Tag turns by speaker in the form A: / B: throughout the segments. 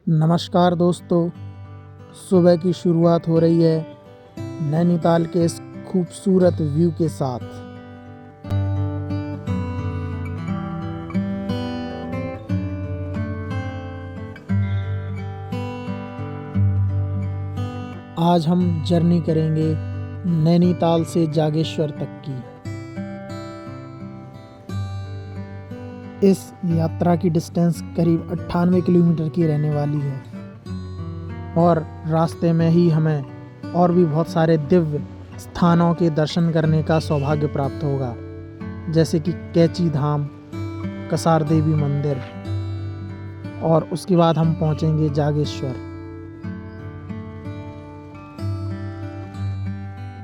A: नमस्कार दोस्तों, सुबह की शुरुआत हो रही है नैनीताल के इस खूबसूरत व्यू के साथ। आज हम जर्नी करेंगे नैनीताल से जागेश्वर तक की। इस यात्रा की डिस्टेंस करीब 98 किलोमीटर की रहने वाली है और रास्ते में ही हमें और भी बहुत सारे दिव्य स्थानों के दर्शन करने का सौभाग्य प्राप्त होगा, जैसे कि कैची धाम, कसार देवी मंदिर, और उसके बाद हम पहुंचेंगे जागेश्वर।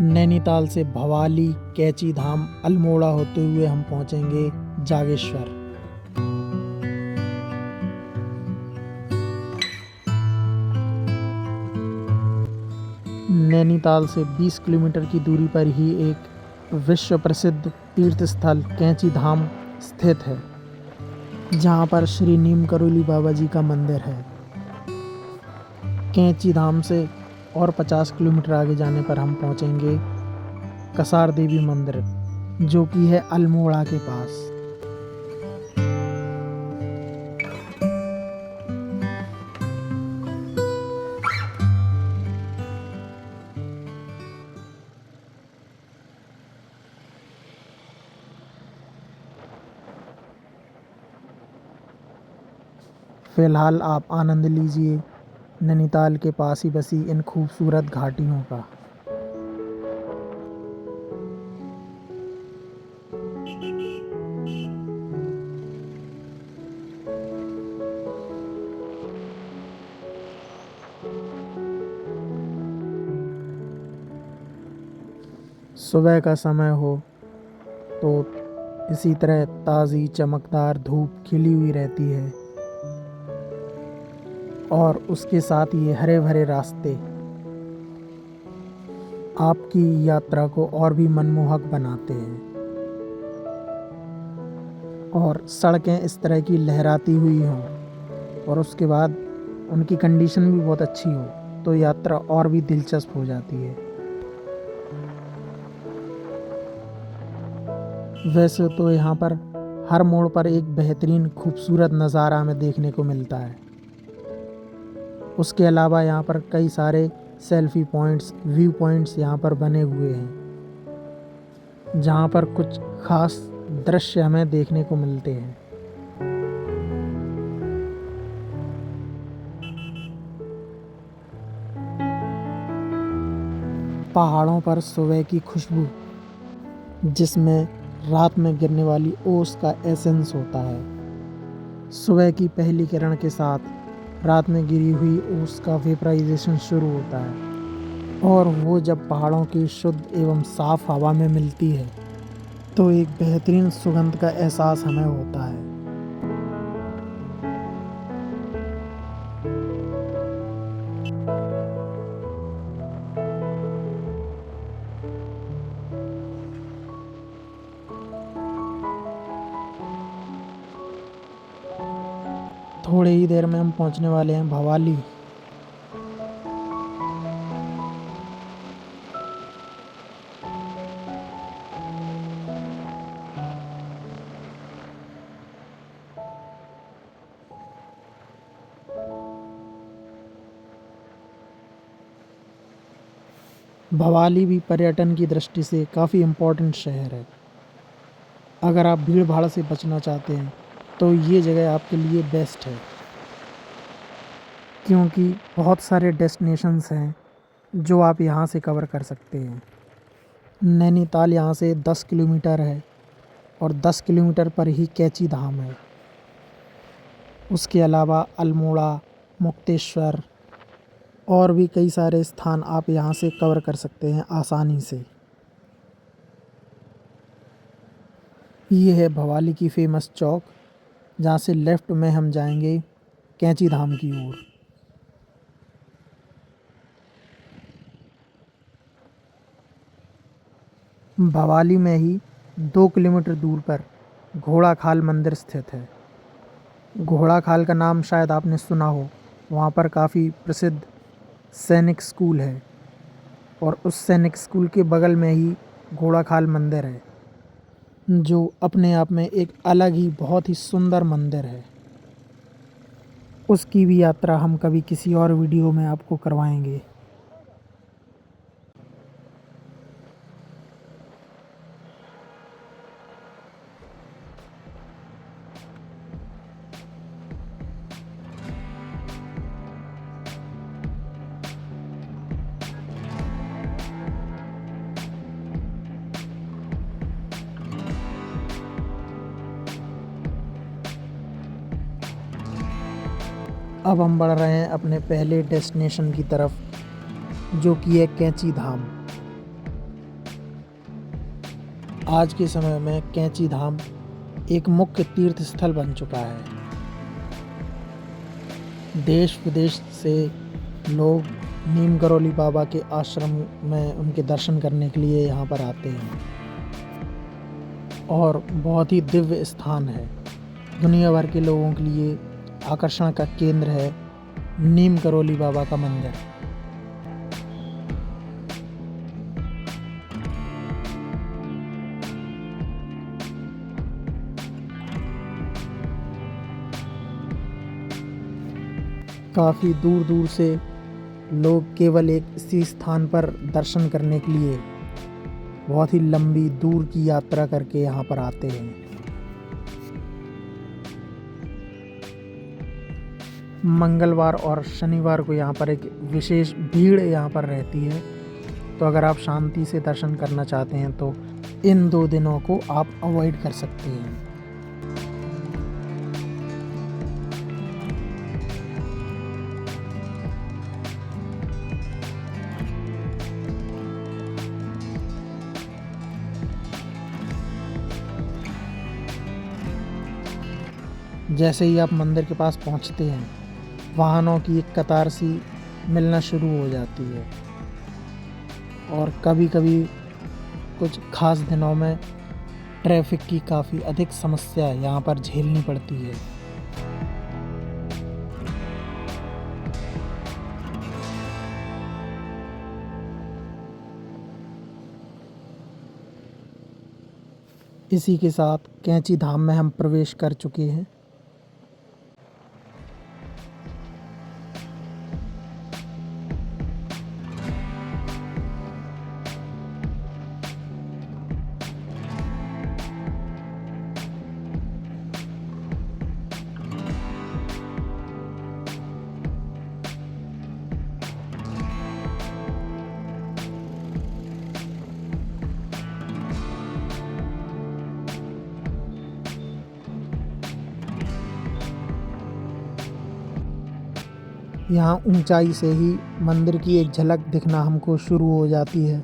A: नैनीताल से भवाली, कैची धाम, अल्मोड़ा होते हुए हम पहुंचेंगे जागेश्वर। नैनीताल से 20 किलोमीटर की दूरी पर ही एक विश्व प्रसिद्ध तीर्थ स्थल कैची धाम स्थित है, जहाँ पर श्री नीम करोली बाबा जी का मंदिर है। कैची धाम से और 50 किलोमीटर आगे जाने पर हम पहुँचेंगे कसार देवी मंदिर, जो कि है अल्मोड़ा के पास। फिलहाल आप आनंद लीजिए नैनीताल के पास ही बसी इन खूबसूरत घाटियों का। सुबह का समय हो तो इसी तरह ताज़ी चमकदार धूप खिली हुई रहती है और उसके साथ ये हरे भरे रास्ते आपकी यात्रा को और भी मनमोहक बनाते हैं। और सड़कें इस तरह की लहराती हुई हों और उसके बाद उनकी कंडीशन भी बहुत अच्छी हो तो यात्रा और भी दिलचस्प हो जाती है। वैसे तो यहाँ पर हर मोड़ पर एक बेहतरीन खूबसूरत नज़ारा हमें देखने को मिलता है। उसके अलावा यहाँ पर कई सारे सेल्फी पॉइंट्स, व्यू पॉइंट्स यहाँ पर बने हुए हैं, जहाँ पर कुछ खास दृश्य हमें देखने को मिलते हैं। पहाड़ों पर सुबह की खुशबू, जिसमें रात में गिरने वाली ओस का एसेंस होता है, सुबह की पहली किरण के साथ रात में गिरी हुई ओस का वेपराइजेशन शुरू होता है और वो जब पहाड़ों की शुद्ध एवं साफ हवा में मिलती है तो एक बेहतरीन सुगंध का एहसास हमें होता है। थोड़ी ही देर में हम पहुंचने वाले हैं भवाली। भवाली भी पर्यटन की दृष्टि से काफ़ी इम्पोर्टेंट शहर है। अगर आप भीड़ भाड़ से बचना चाहते हैं तो ये जगह आपके लिए बेस्ट है, क्योंकि बहुत सारे डेस्टिनेशंस हैं जो आप यहाँ से कवर कर सकते हैं। नैनीताल यहाँ से 10 किलोमीटर है और 10 किलोमीटर पर ही कैची धाम है। उसके अलावा अल्मोड़ा, मुक्तेश्वर और भी कई सारे स्थान आप यहाँ से कवर कर सकते हैं आसानी से। ये है भवाली की फेमस चौक, जहाँ से लेफ़्ट में हम जाएंगे कैची धाम की ओर। भवाली में ही 2 किलोमीटर दूर पर घोड़ा खाल मंदिर स्थित है। घोड़ा खाल का नाम शायद आपने सुना हो, वहाँ पर काफ़ी प्रसिद्ध सैनिक स्कूल है और उस सैनिक स्कूल के बगल में ही घोड़ाखाल मंदिर है, जो अपने आप में एक अलग ही बहुत ही सुंदर मंदिर है। उसकी भी यात्रा हम कभी किसी और वीडियो में आपको करवाएंगे। अब हम बढ़ रहे हैं अपने पहले डेस्टिनेशन की तरफ, जो कि है कैंची धाम। आज के समय में कैंची धाम एक मुख्य तीर्थ स्थल बन चुका है। देश विदेश से लोग नीम करोली बाबा के आश्रम में उनके दर्शन करने के लिए यहाँ पर आते हैं और बहुत ही दिव्य स्थान है। दुनिया भर के लोगों के लिए आकर्षण का केंद्र है नीम करोली बाबा का मंदिर। काफ़ी दूर दूर से लोग केवल एक इसी स्थान पर दर्शन करने के लिए बहुत ही लंबी दूर की यात्रा करके यहाँ पर आते हैं। मंगलवार और शनिवार को यहाँ पर एक विशेष भीड़ यहाँ पर रहती है, तो अगर आप शांति से दर्शन करना चाहते हैं तो इन 2 दिनों को आप अवॉइड कर सकते हैं। जैसे ही आप मंदिर के पास पहुँचते हैं, वाहनों की एक कतार सी मिलना शुरू हो जाती है और कभी कभी कुछ खास दिनों में ट्रैफिक की काफ़ी अधिक समस्या यहाँ पर झेलनी पड़ती है। इसी के साथ कैंची धाम में हम प्रवेश कर चुके हैं। यहाँ ऊंचाई से ही मंदिर की एक झलक दिखना हमको शुरू हो जाती है।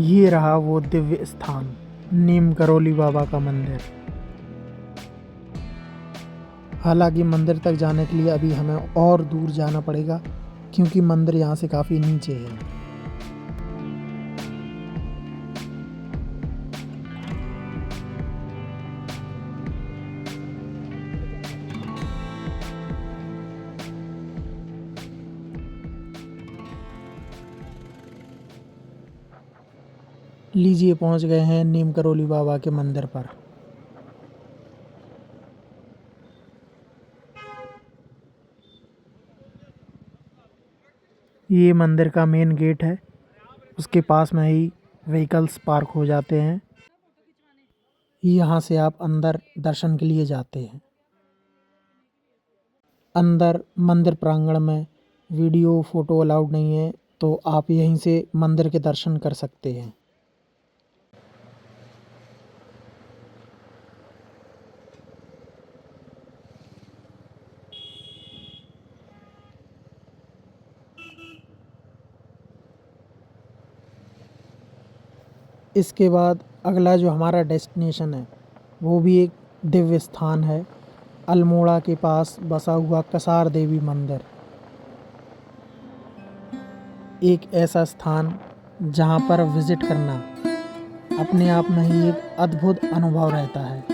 A: ये रहा वो दिव्य स्थान, नीम करोली बाबा का मंदिर। हालांकि मंदिर तक जाने के लिए अभी हमें और दूर जाना पड़ेगा, क्योंकि मंदिर यहाँ से काफ़ी नीचे है। लीजिए पहुंच गए हैं नीम करोली बाबा के मंदिर पर। ये मंदिर का मेन गेट है, उसके पास में ही व्हीकल्स पार्क हो जाते हैं। यहाँ से आप अंदर दर्शन के लिए जाते हैं। अंदर मंदिर प्रांगण में वीडियो फ़ोटो अलाउड नहीं है, तो आप यहीं से मंदिर के दर्शन कर सकते हैं। इसके बाद अगला जो हमारा डेस्टिनेशन है वो भी एक दिव्य स्थान है, अल्मोड़ा के पास बसा हुआ कसार देवी मंदिर। एक ऐसा स्थान जहाँ पर विज़िट करना अपने आप में ही एक अद्भुत अनुभव रहता है।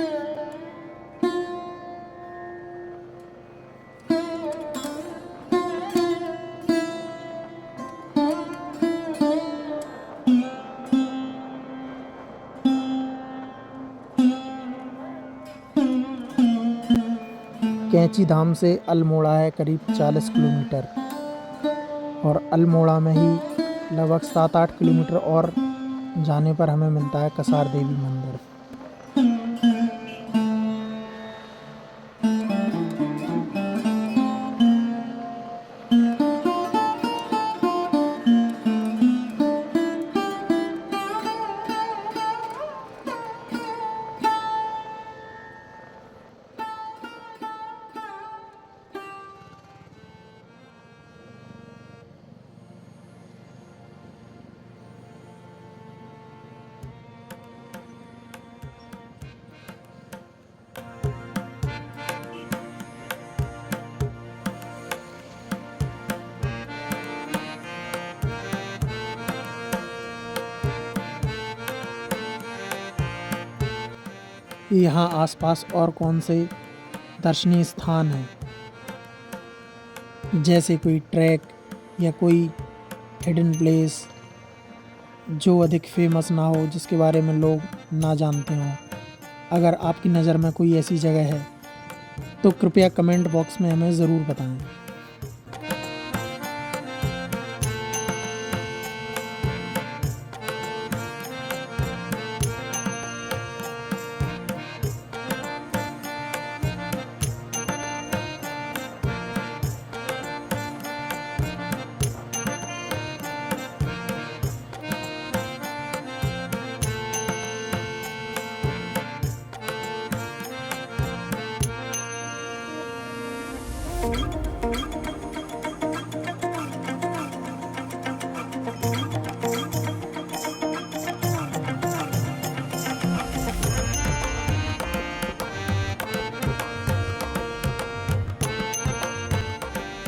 A: कैंची धाम से अल्मोड़ा है करीब 40 किलोमीटर, और अल्मोड़ा में ही लगभग 7-8 किलोमीटर और जाने पर हमें मिलता है कसार देवी मंदिर। यहाँ आसपास और कौन से दर्शनीय स्थान हैं, जैसे कोई ट्रैक या कोई हिडन प्लेस जो अधिक फेमस ना हो, जिसके बारे में लोग ना जानते हों। अगर आपकी नज़र में कोई ऐसी जगह है तो कृपया कमेंट बॉक्स में हमें ज़रूर बताएं।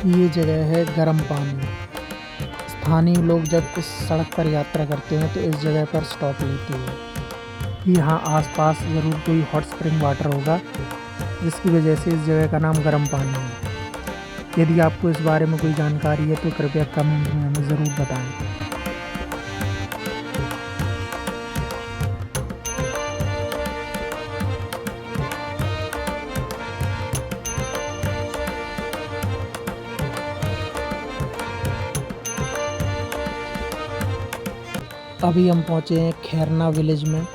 A: ये जगह है गर्म पानी। स्थानीय लोग जब इस सड़क पर यात्रा करते हैं तो इस जगह पर स्टॉप लेते हैं। यहाँ आसपास ज़रूर कोई हॉट स्प्रिंग वाटर होगा, जिसकी वजह से इस जगह का नाम गर्म पानी है। यदि आपको इस बारे में कोई जानकारी है तो कृपया कमेंट में हमें ज़रूर बताएं। अभी हम पहुँचे हैं खैरना विलेज में।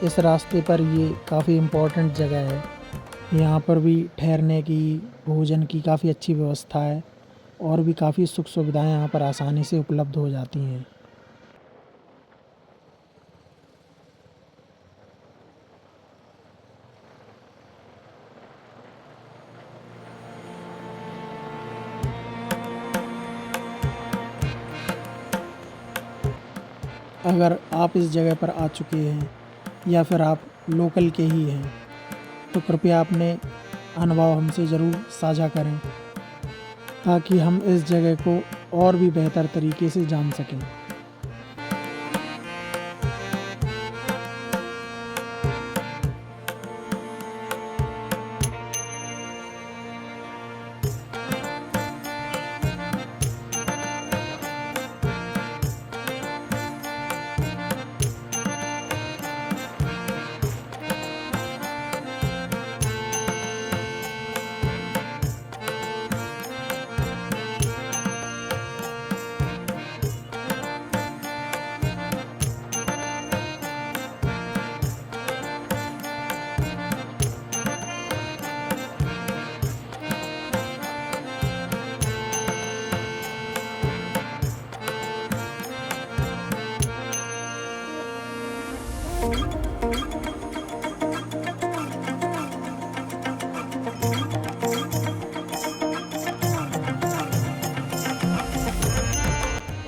A: इस रास्ते पर ये काफ़ी इम्पोर्टेंट जगह है। यहाँ पर भी ठहरने की, भोजन की काफ़ी अच्छी व्यवस्था है, और भी काफ़ी सुख सुविधाएं यहाँ पर आसानी से उपलब्ध हो जाती हैं। अगर आप इस जगह पर आ चुके हैं या फिर आप लोकल के ही हैं तो कृपया अपने अनुभव हमसे ज़रूर साझा करें, ताकि हम इस जगह को और भी बेहतर तरीके से जान सकें।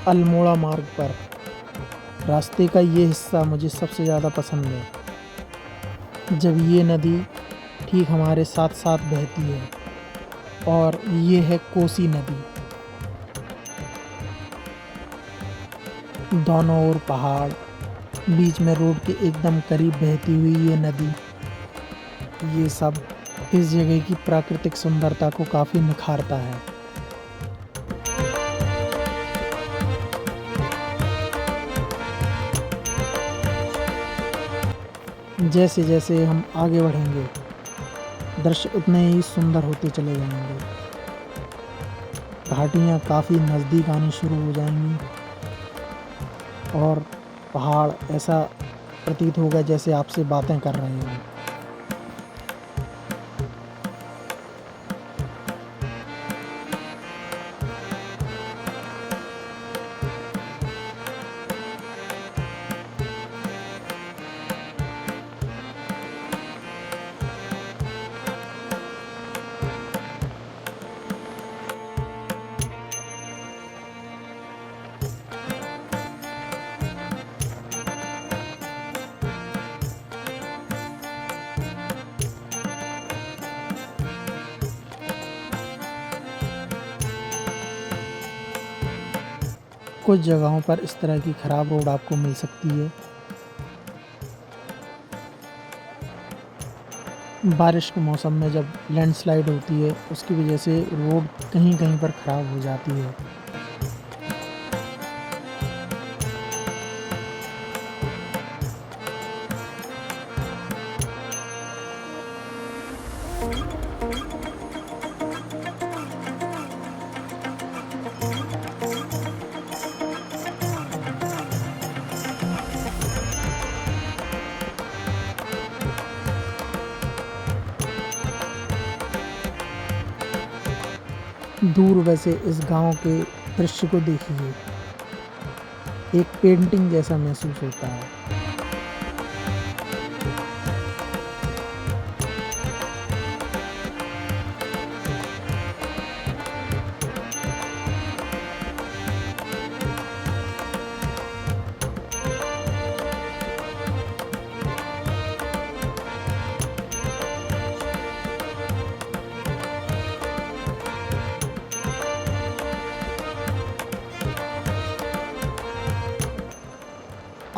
A: अल्मोड़ा मार्ग पर रास्ते का ये हिस्सा मुझे सबसे ज़्यादा पसंद है, जब ये नदी ठीक हमारे साथ साथ बहती है, और ये है कोसी नदी। दोनों ओर पहाड़ बीच में रोड के एकदम करीब बहती हुई ये नदी, ये सब इस जगह की प्राकृतिक सुंदरता को काफ़ी निखारता है। जैसे जैसे हम आगे बढ़ेंगे, दृश्य उतने ही सुंदर होते चले जाएंगे। घाटियाँ काफ़ी नज़दीक आनी शुरू हो जाएंगी और पहाड़ ऐसा प्रतीत होगा जैसे आपसे बातें कर रहे हों। कुछ जगहों पर इस तरह की ख़राब रोड आपको मिल सकती है। बारिश के मौसम में जब लैंडस्लाइड होती है, उसकी वजह से रोड कहीं कहीं पर ख़राब हो जाती है। दूर वैसे इस गांव के दृश्य को देखिए, एक पेंटिंग जैसा महसूस होता है।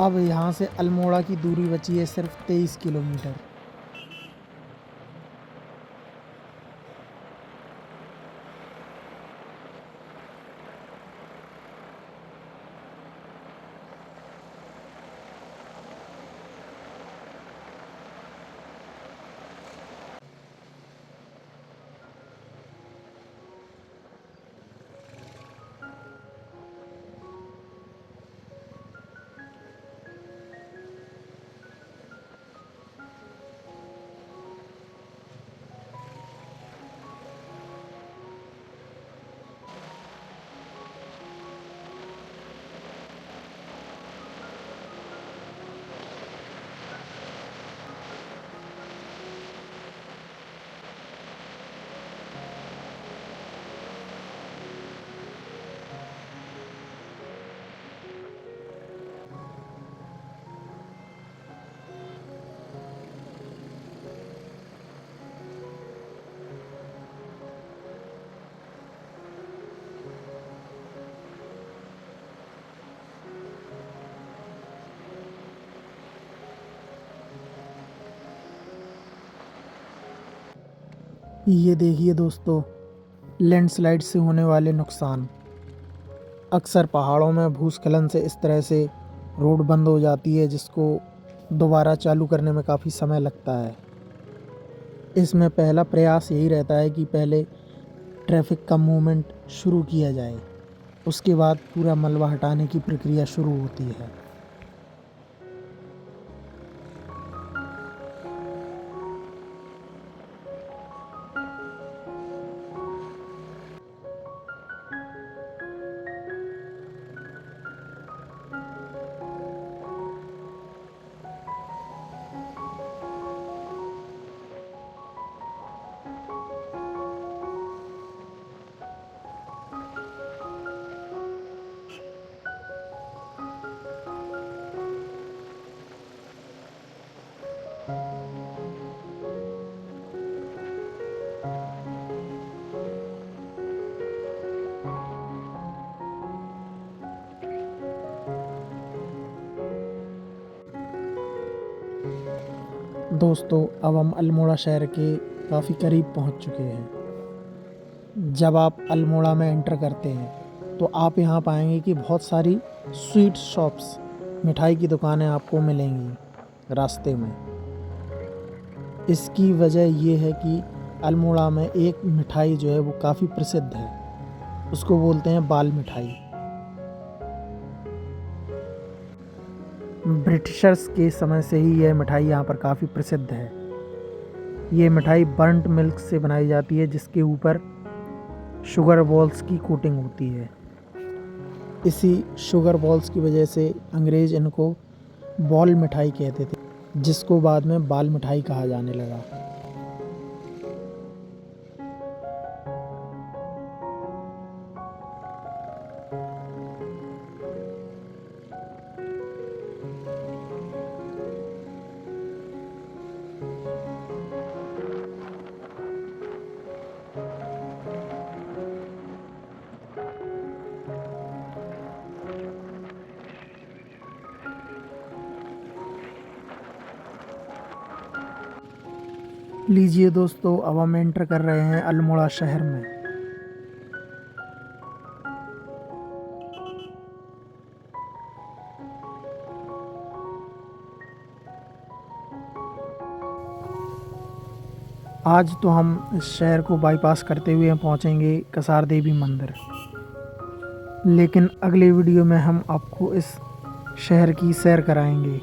A: अब यहाँ से अल्मोड़ा की दूरी बची है सिर्फ 23 किलोमीटर। ये देखिए दोस्तों, लैंडस्लाइड से होने वाले नुकसान। अक्सर पहाड़ों में भूस्खलन से इस तरह से रोड बंद हो जाती है, जिसको दोबारा चालू करने में काफ़ी समय लगता है। इसमें पहला प्रयास यही रहता है कि पहले ट्रैफिक का मूवमेंट शुरू किया जाए, उसके बाद पूरा मलबा हटाने की प्रक्रिया शुरू होती है। दोस्तों, अब हम अल्मोड़ा शहर के काफ़ी करीब पहुंच चुके हैं। जब आप अल्मोड़ा में एंटर करते हैं तो आप यहाँ पाएंगे कि बहुत सारी स्वीट शॉप्स, मिठाई की दुकानें आपको मिलेंगी रास्ते में। इसकी वजह ये है कि अल्मोड़ा में एक मिठाई जो है वो काफ़ी प्रसिद्ध है, उसको बोलते हैं बाल मिठाई। ब्रिटिशर्स के समय से ही यह मिठाई यहाँ पर काफ़ी प्रसिद्ध है। ये मिठाई बर्न्ट मिल्क से बनाई जाती है, जिसके ऊपर शुगर बॉल्स की कोटिंग होती है। इसी शुगर बॉल्स की वजह से अंग्रेज़ इनको बॉल मिठाई कहते थे, जिसको बाद में बाल मिठाई कहा जाने लगा। लीजिए दोस्तों, अब हम एंटर कर रहे हैं अल्मोड़ा शहर में। आज तो हम इस शहर को बाईपास करते हुए पहुंचेंगे कसार देवी मंदिर, लेकिन अगले वीडियो में हम आपको इस शहर की सैर कराएंगे।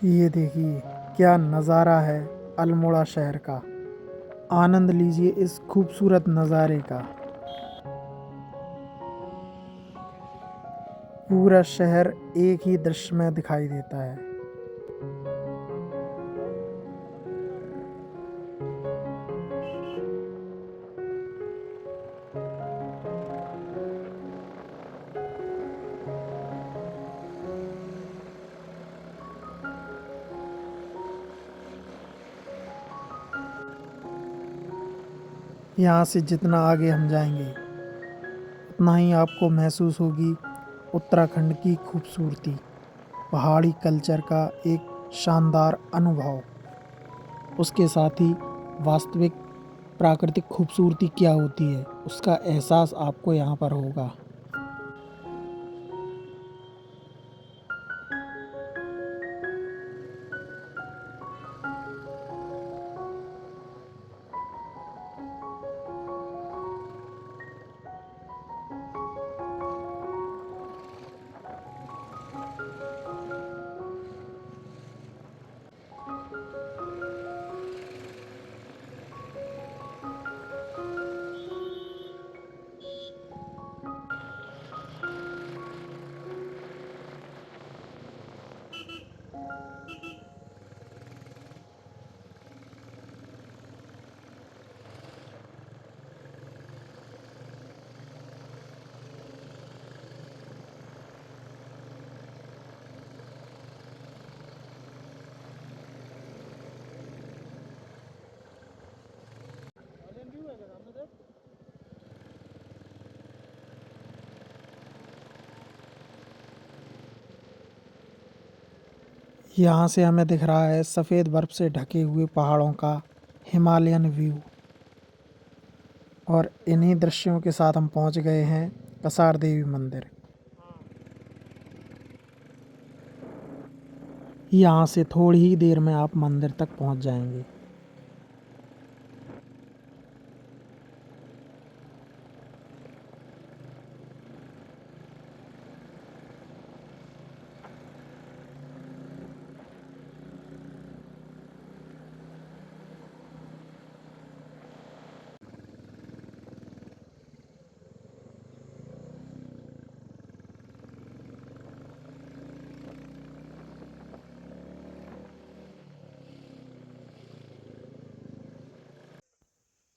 A: ये देखिए क्या नज़ारा है अल्मोड़ा शहर का। आनंद लीजिए इस खूबसूरत नज़ारे का। पूरा शहर एक ही दृश्य में दिखाई देता है। यहाँ से जितना आगे हम जाएंगे उतना ही आपको महसूस होगी उत्तराखंड की खूबसूरती, पहाड़ी कल्चर का एक शानदार अनुभव। उसके साथ ही वास्तविक प्राकृतिक खूबसूरती क्या होती है उसका एहसास आपको यहाँ पर होगा। यहाँ से हमें दिख रहा है सफ़ेद बर्फ से ढके हुए पहाड़ों का हिमालयन व्यू। और इन्हीं दृश्यों के साथ हम पहुँच गए हैं कसार देवी मंदिर। यहाँ से थोड़ी ही देर में आप मंदिर तक पहुँच जाएंगे।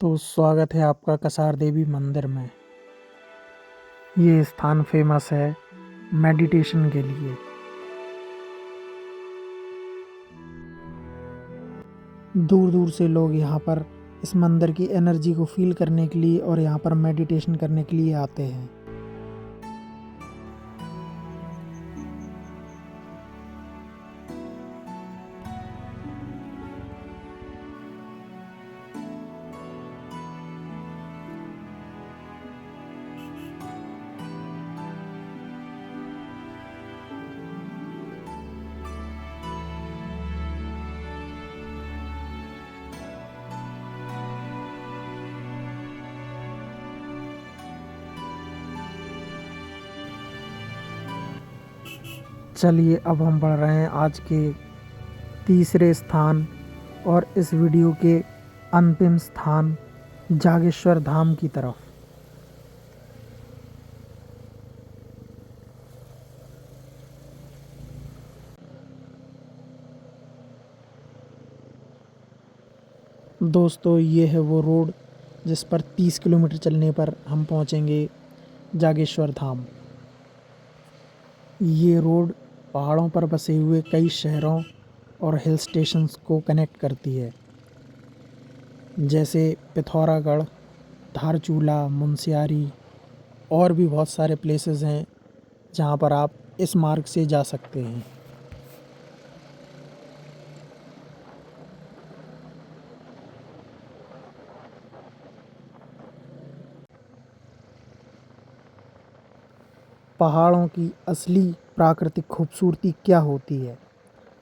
A: तो स्वागत है आपका कसार देवी मंदिर में। ये स्थान फेमस है मेडिटेशन के लिए। दूर दूर से लोग यहाँ पर इस मंदिर की एनर्जी को फील करने के लिए और यहाँ पर मेडिटेशन करने के लिए आते हैं। चलिए अब हम बढ़ रहे हैं आज के तीसरे स्थान और इस वीडियो के अंतिम स्थान जागेश्वर धाम की तरफ। दोस्तों ये है वो रोड जिस पर 30 किलोमीटर चलने पर हम पहुंचेंगे जागेश्वर धाम। ये रोड पहाड़ों पर बसे हुए कई शहरों और हिल स्टेशंस को कनेक्ट करती है, जैसे पिथौरागढ़, धारचूला, मुनस्यारी और भी बहुत सारे प्लेसेस हैं जहां पर आप इस मार्ग से जा सकते हैं। पहाड़ों की असली प्राकृतिक खूबसूरती क्या होती है,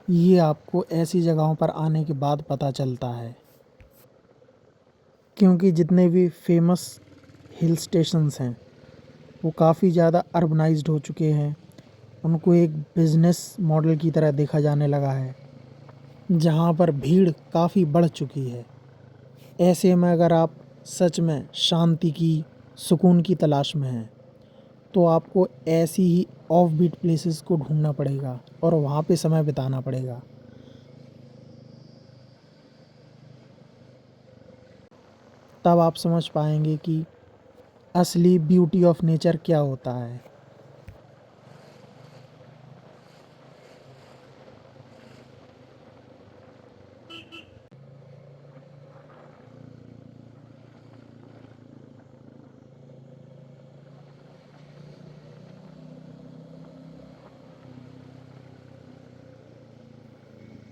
A: ये आपको ऐसी जगहों पर आने के बाद पता चलता है। क्योंकि जितने भी फेमस हिल स्टेशंस हैं वो काफ़ी ज़्यादा अर्बनाइज्ड हो चुके हैं। उनको एक बिज़नेस मॉडल की तरह देखा जाने लगा है, जहाँ पर भीड़ काफ़ी बढ़ चुकी है। ऐसे में अगर आप सच में शांति की, सुकून की तलाश में हैं तो आपको ऐसी ही ऑफ बीट प्लेसेस को ढूंढना पड़ेगा और वहाँ पे समय बिताना पड़ेगा। तब आप समझ पाएंगे कि असली ब्यूटी ऑफ नेचर क्या होता है।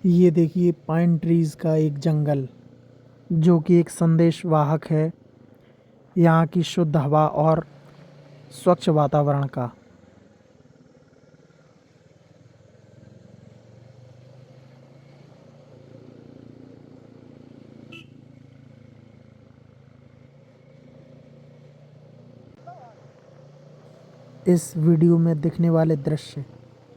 A: ये देखिए पाइन ट्रीज़ का एक जंगल जो कि एक संदेश वाहक है यहाँ की शुद्ध हवा और स्वच्छ वातावरण का। इस वीडियो में दिखने वाले दृश्य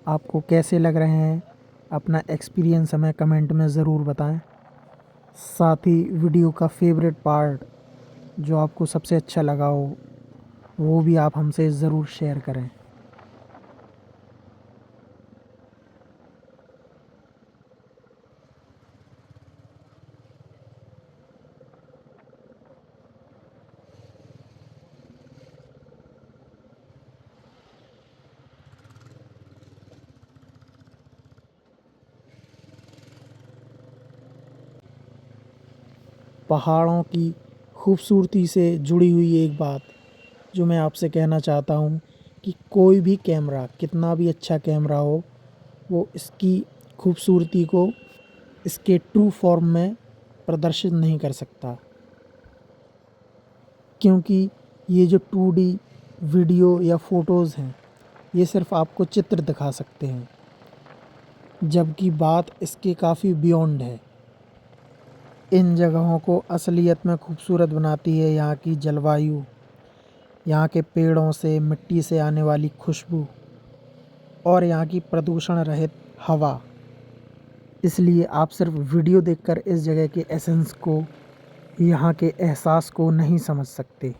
A: आपको कैसे लग रहे हैं, अपना एक्सपीरियंस हमें कमेंट में ज़रूर बताएं। साथ ही वीडियो का फेवरेट पार्ट जो आपको सबसे अच्छा लगा हो वो भी आप हमसे ज़रूर शेयर करें। पहाड़ों की खूबसूरती से जुड़ी हुई एक बात जो मैं आपसे कहना चाहता हूँ कि कोई भी कैमरा, कितना भी अच्छा कैमरा हो, वो इसकी खूबसूरती को इसके ट्रू फॉर्म में प्रदर्शित नहीं कर सकता, क्योंकि ये जो 2D वीडियो या फ़ोटोज़ हैं, ये सिर्फ़ आपको चित्र दिखा सकते हैं, जबकि बात इसके काफ़ी बियॉन्ड है। इन जगहों को असलियत में खूबसूरत बनाती है यहाँ की जलवायु, यहाँ के पेड़ों से, मिट्टी से आने वाली खुशबू और यहाँ की प्रदूषण रहित हवा। इसलिए आप सिर्फ वीडियो देखकर इस जगह के एसेंस को, यहाँ के एहसास को नहीं समझ सकते।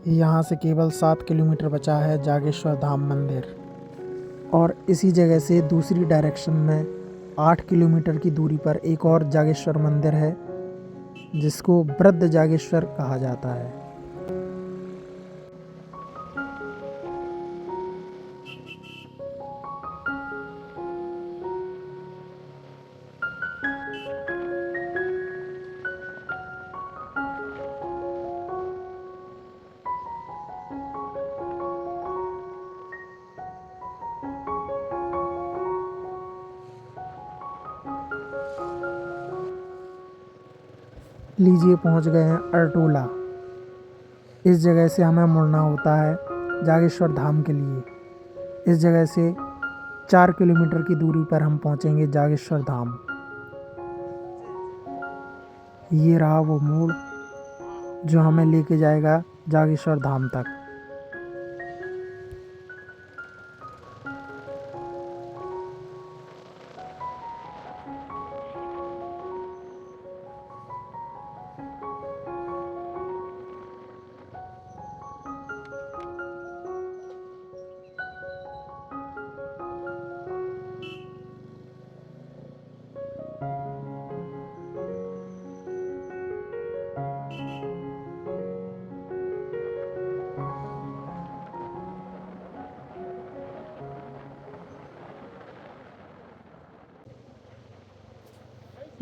A: यहाँ से केवल 7 किलोमीटर बचा है जागेश्वर धाम मंदिर, और इसी जगह से दूसरी डायरेक्शन में 8 किलोमीटर की दूरी पर एक और जागेश्वर मंदिर है, जिसको वृद्ध जागेश्वर कहा जाता है। लीजिए पहुंच गए हैं अरटोला। इस जगह से हमें मुड़ना होता है जागेश्वर धाम के लिए। इस जगह से 4 किलोमीटर की दूरी पर हम पहुंचेंगे जागेश्वर धाम। ये रहा वो मोड़ जो हमें लेके जाएगा जागेश्वर धाम तक।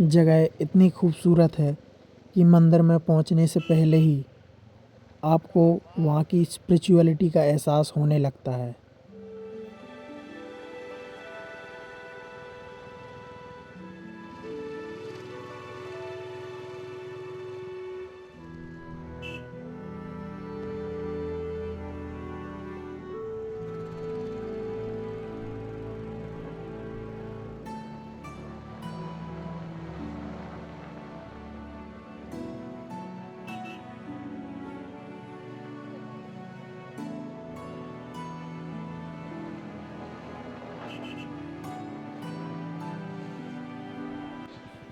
A: जगह इतनी खूबसूरत है कि मंदिर में पहुंचने से पहले ही आपको वहाँ की स्पिरिचुअलिटी का एहसास होने लगता है।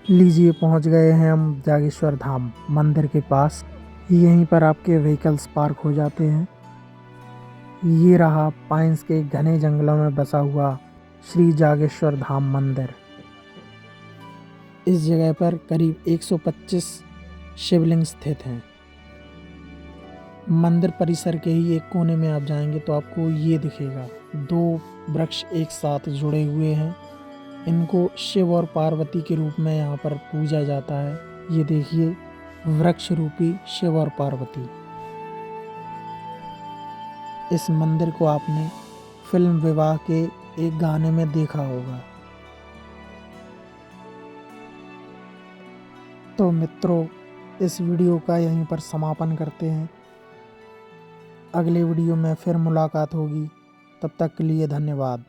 A: लीजिए पहुंच गए हैं हम जागेश्वर धाम मंदिर के पास। यहीं पर आपके व्हीकल्स पार्क हो जाते हैं। ये रहा पाइन्स के घने जंगलों में बसा हुआ श्री जागेश्वर धाम मंदिर। इस जगह पर करीब 125 शिवलिंग स्थित हैं। मंदिर परिसर के ही एक कोने में आप जाएंगे तो आपको ये दिखेगा, 2 वृक्ष एक साथ जुड़े हुए हैं। इनको शिव और पार्वती के रूप में यहाँ पर पूजा जाता है। ये देखिए, वृक्ष रूपी शिव और पार्वती। इस मंदिर को आपने फिल्म विवाह के एक गाने में देखा होगा। तो मित्रों, इस वीडियो का यहीं पर समापन करते हैं। अगले वीडियो में फिर मुलाकात होगी। तब तक के लिए धन्यवाद।